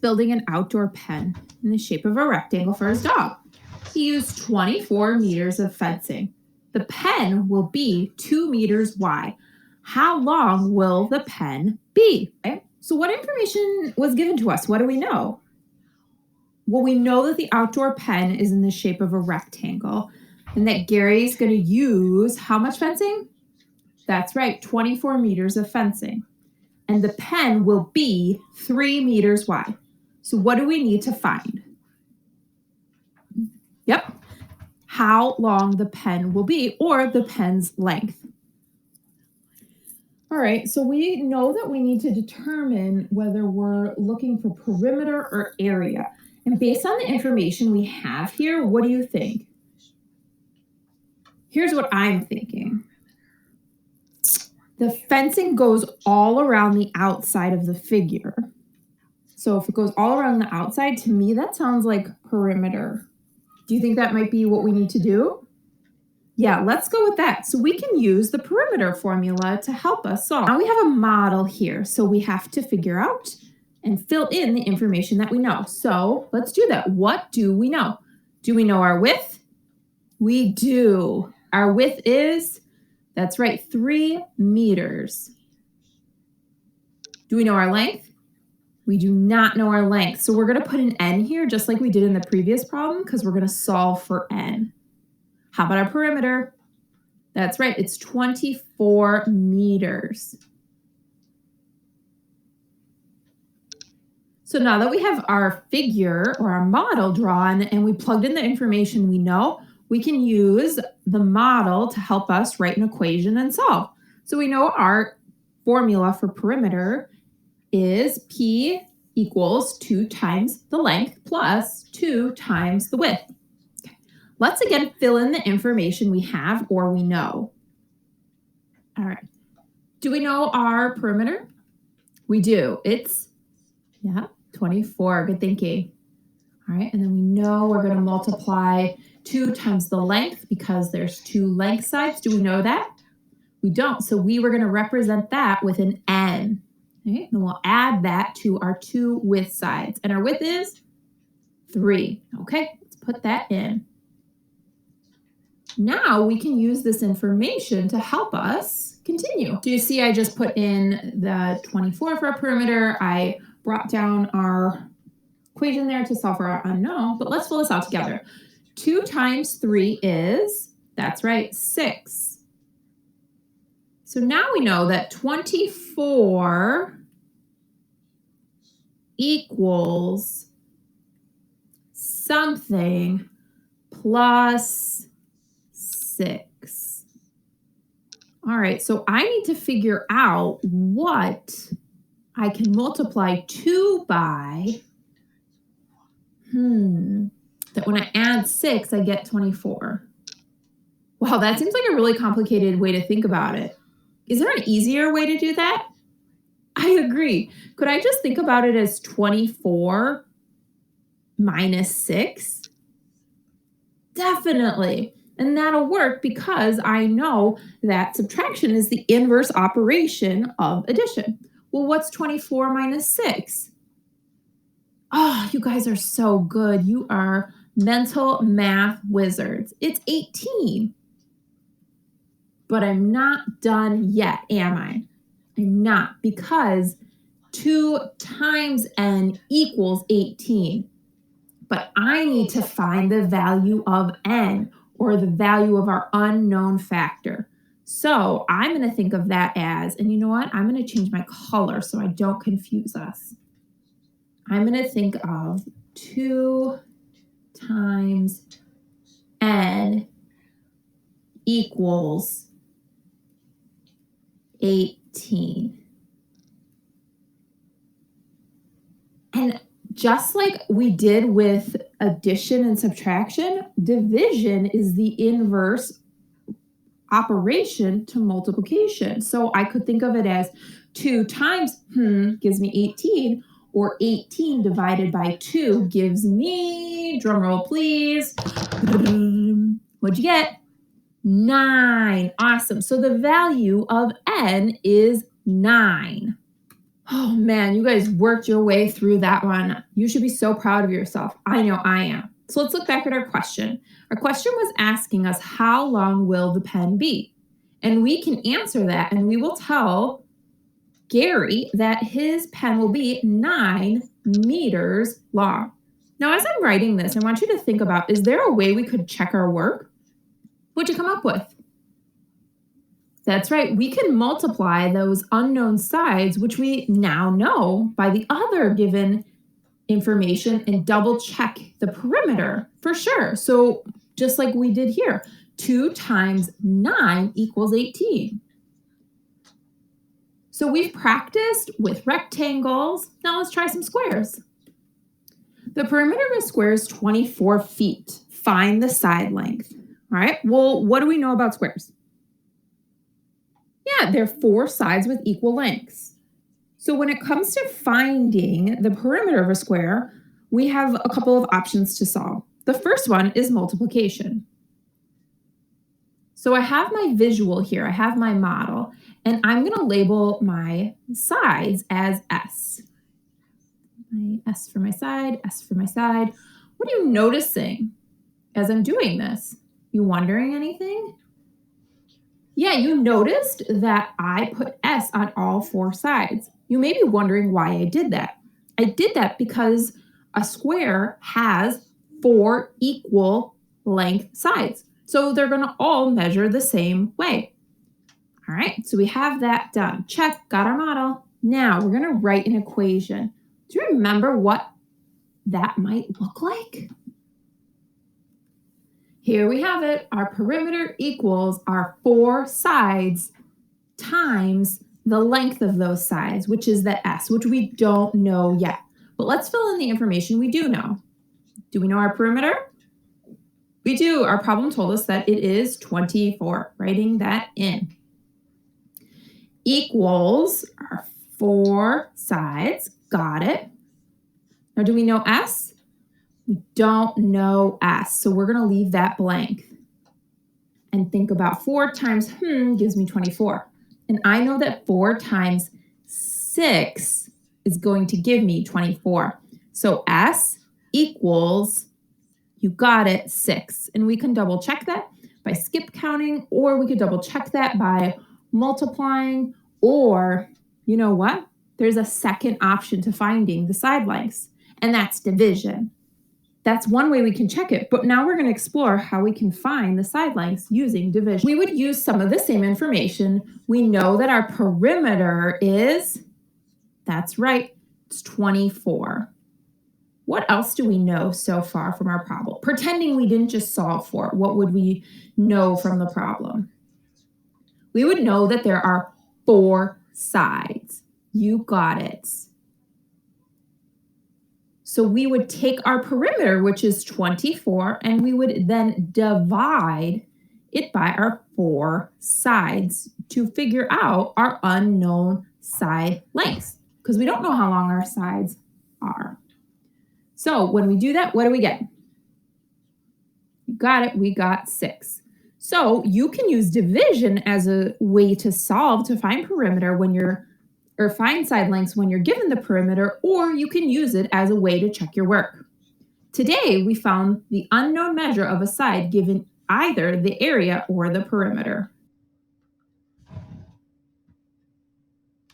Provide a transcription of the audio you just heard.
building an outdoor pen in the shape of a rectangle for his dog. He used 24 meters of fencing. The pen will be 2 meters wide. How long will the pen be? Okay. So what information was given to us? What do we know? Well, we know that the outdoor pen is in the shape of a rectangle and that Gary's going to use how much fencing? That's right, 24 meters of fencing. And the pen will be 3 meters wide. So what do we need to find? Yep. How long the pen will be, or the pen's length. All right, so we know that we need to determine whether we're looking for perimeter or area. And based on the information we have here, what do you think? Here's what I'm thinking. The fencing goes all around the outside of the figure. So if it goes all around the outside, to me, that sounds like perimeter. Do you think that might be what we need to do? Yeah, let's go with that. So we can use the perimeter formula to help us solve. Now we have a model here, so we have to figure out and fill in the information that we know. So let's do that. What do we know? Do we know our width? We do. Our width is, that's right, 3 meters. Do we know our length? We do not know our length. So we're going to put an n here just like we did in the previous problem because we're going to solve for n. How about our perimeter? That's right, it's 24 meters. So now that we have our figure or our model drawn and we plugged in the information we know, we can use the model to help us write an equation and solve. So we know our formula for perimeter is P equals 2 times the length plus 2 times the width. Okay. Let's again fill in the information we have or we know. All right. Do we know our perimeter? We do. It's, 24. Good thinking. All right. And then we know we're going to multiply 2 times the length because there's 2 length sides. Do we know that? We don't. So we were going to represent that with an n. Okay, then we'll add that to our 2 width sides. And our width is 3. Okay, let's put that in. Now we can use this information to help us continue. So you see I just put in the 24 for our perimeter. I brought down our equation there to solve for our unknown. But let's fill this out together. 2 times 3 is, that's right, 6. So now we know that 24 equals something plus 6. All right, so I need to figure out what I can multiply 2 by. That when I add 6, I get 24. Wow, that seems like a really complicated way to think about it. Is there an easier way to do that? I agree. Could I just think about it as 24 minus 6? Definitely. And that'll work because I know that subtraction is the inverse operation of addition. Well, what's 24 minus 6? Oh, you guys are so good. You are mental math wizards. It's 18. But I'm not done yet, am I? I'm not, because 2 times n equals 18. But I need to find the value of n, or the value of our unknown factor. So I'm going to think of that as, and you know what? I'm going to change my color so I don't confuse us. I'm going to think of 2 times n equals 18. And just like we did with addition and subtraction, division is the inverse operation to multiplication. So I could think of it as 2 times gives me 18, or 18 divided by 2 gives me, drum roll please, what'd you get? 9. Awesome. So the value of n is 9. Oh man, you guys worked your way through that one. You should be so proud of yourself. I know I am. So let's look back at our question. Our question was asking us, how long will the pen be? And we can answer that, and we will tell Gary that his pen will be 9 meters long. Now, as I'm writing this, I want you to think about, is there a way we could check our work? What'd you come up with? That's right. We can multiply those unknown sides, which we now know, by the other given information and double check the perimeter for sure. So just like we did here, 2 times 9 equals 18. So we've practiced with rectangles. Now let's try some squares. The perimeter of a square is 24 feet. Find the side length. All right, well, what do we know about squares? Yeah, they're 4 sides with equal lengths. So when it comes to finding the perimeter of a square, we have a couple of options to solve. The first one is multiplication. So I have my visual here, I have my model, and I'm going to label my sides as S. My S for my side, S for my side. What are you noticing as I'm doing this? You wondering anything? Yeah, you noticed that I put S on all 4 sides. You may be wondering why I did that. I did that because a square has 4 equal length sides. So they're going to all measure the same way. All right, so we have that done. Check, got our model. Now we're going to write an equation. Do you remember what that might look like? Here we have it. Our perimeter equals our 4 sides times the length of those sides, which is the S, which we don't know yet. But let's fill in the information we do know. Do we know our perimeter? We do. Our problem told us that it is 24. Writing that in. Equals our 4 sides. Got it. Now, do we know S? We don't know S, so we're going to leave that blank and think about 4 times gives me 24. And I know that 4 times 6 is going to give me 24. So S equals, you got it, 6. And we can double check that by skip counting, or we could double check that by multiplying, or you know what? There's a second option to finding the side lengths, and that's division. That's one way we can check it, but now we're going to explore how we can find the side lengths using division. We would use some of the same information. We know that our perimeter is, that's right, it's 24. What else do we know so far from our problem? Pretending we didn't just solve for it, what would we know from the problem? We would know that there are 4 sides. You got it. So we would take our perimeter, which is 24, and we would then divide it by our 4 sides to figure out our unknown side lengths, because we don't know how long our sides are. So when we do that, what do we get? You got it, we got 6. So you can use division as a way to solve to find perimeter when you're or find side lengths when you're given the perimeter, or you can use it as a way to check your work. Today, we found the unknown measure of a side given either the area or the perimeter.